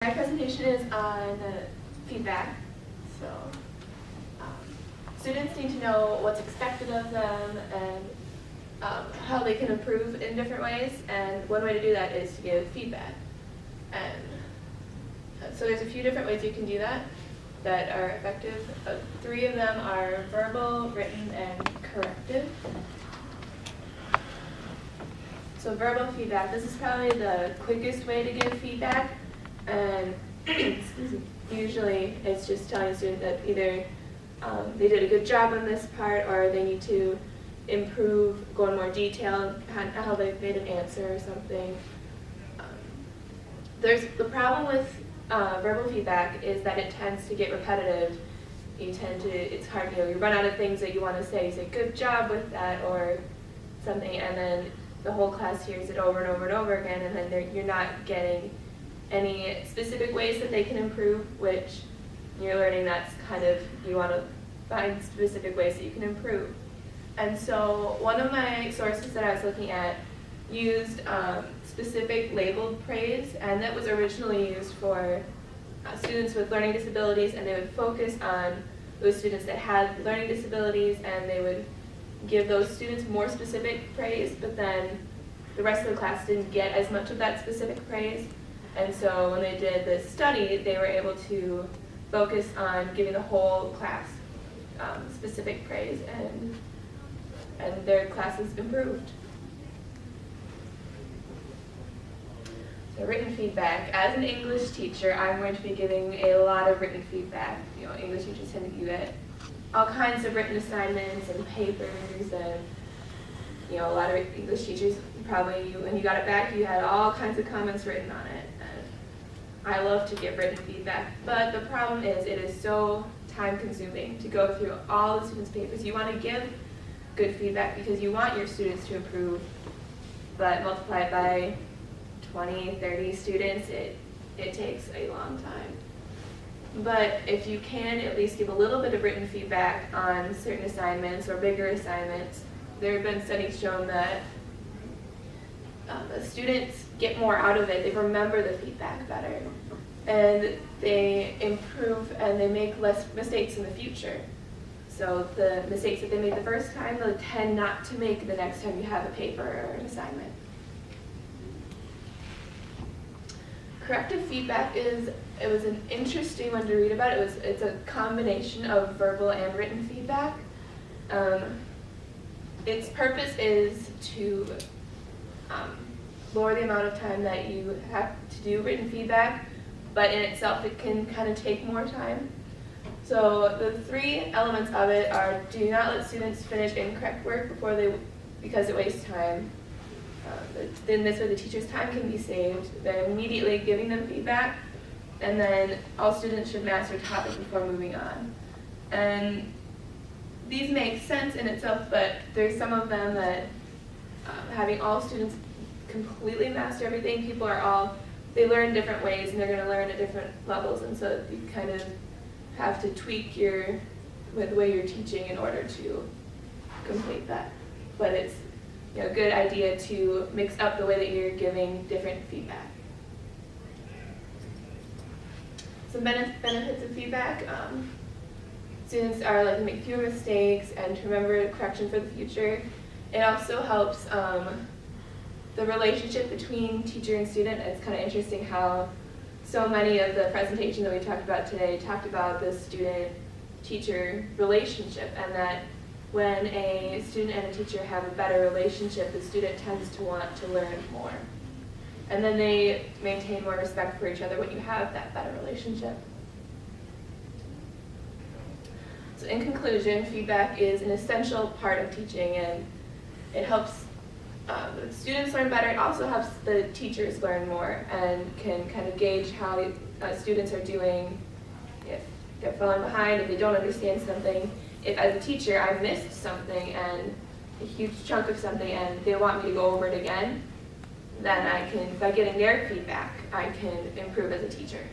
My presentation is on feedback. So students need to know what's expected of them and how they can improve in different ways. And one way to do that is to give feedback. And so there's a few different ways you can do that that are effective. 3 of them are verbal, written, and corrective. So verbal feedback, this is probably the quickest way to give feedback. And usually it's just telling a student that either they did a good job on this part or they need to improve, go in more detail on how they made an answer or something. There's the problem with verbal feedback is that it tends to get repetitive. It's hard, you run out of things that you want to say. You say, good job with that or something, and then the whole class hears it over and over and over again, and then you're not getting any specific ways that they can improve, which you're learning that's kind of, you want to find specific ways that you can improve. And so one of my sources that I was looking at used specific labeled praise, and that was originally used for students with learning disabilities, and they would focus on those students that had learning disabilities, and they would give those students more specific praise, but then the rest of the class didn't get as much of that specific praise. And so when they did this study, they were able to focus on giving the whole class specific praise, and their classes improved. So written feedback. As an English teacher, I'm going to be giving a lot of written feedback. English teachers tend to get all kinds of written assignments and papers, and a lot of English teachers probably, when you got it back, you had all kinds of comments written on it. And I love to give written feedback, but the problem is it is so time-consuming to go through all the students' papers. You want to give good feedback because you want your students to improve, but multiply it by 20, 30 students, it takes a long time. But if you can at least give a little bit of written feedback on certain assignments or bigger assignments, there have been studies shown that the students get more out of it. They remember the feedback better, and they improve and they make less mistakes in the future. So the mistakes that they made the first time, they'll tend not to make the next time you have a paper or an assignment. Corrective feedback it was an interesting one to read about. It's a combination of verbal and written feedback. Its purpose is to lower the amount of time that you have to do written feedback, but in itself it can kind of take more time. So the 3 elements of it are: do not let students finish incorrect work because it wastes time. Then this way the teacher's time can be saved. Then immediately giving them feedback, and then all students should master a topic before moving on. And these make sense in itself, but there's some of them that having all students completely master everything, they learn different ways and they're going to learn at different levels, and so you kind of have to tweak the way you're teaching in order to complete that. But it's a good idea to mix up the way that you're giving different feedback. Some benefits of feedback. Students are likely to make fewer mistakes and to remember correction for the future. It also helps the relationship between teacher and student. It's kind of interesting how so many of the presentations that we talked about today talked about the student-teacher relationship, and that when a student and a teacher have a better relationship, the student tends to want to learn more. And then they maintain more respect for each other when you have that better relationship. So in conclusion, feedback is an essential part of teaching, and it helps the students learn better. It also helps the teachers learn more and can kind of gauge how students are doing, if they're falling behind, if they don't understand something. If as a teacher I missed something, and a huge chunk of something, and they want me to go over it again, then I can, by getting their feedback, I can improve as a teacher.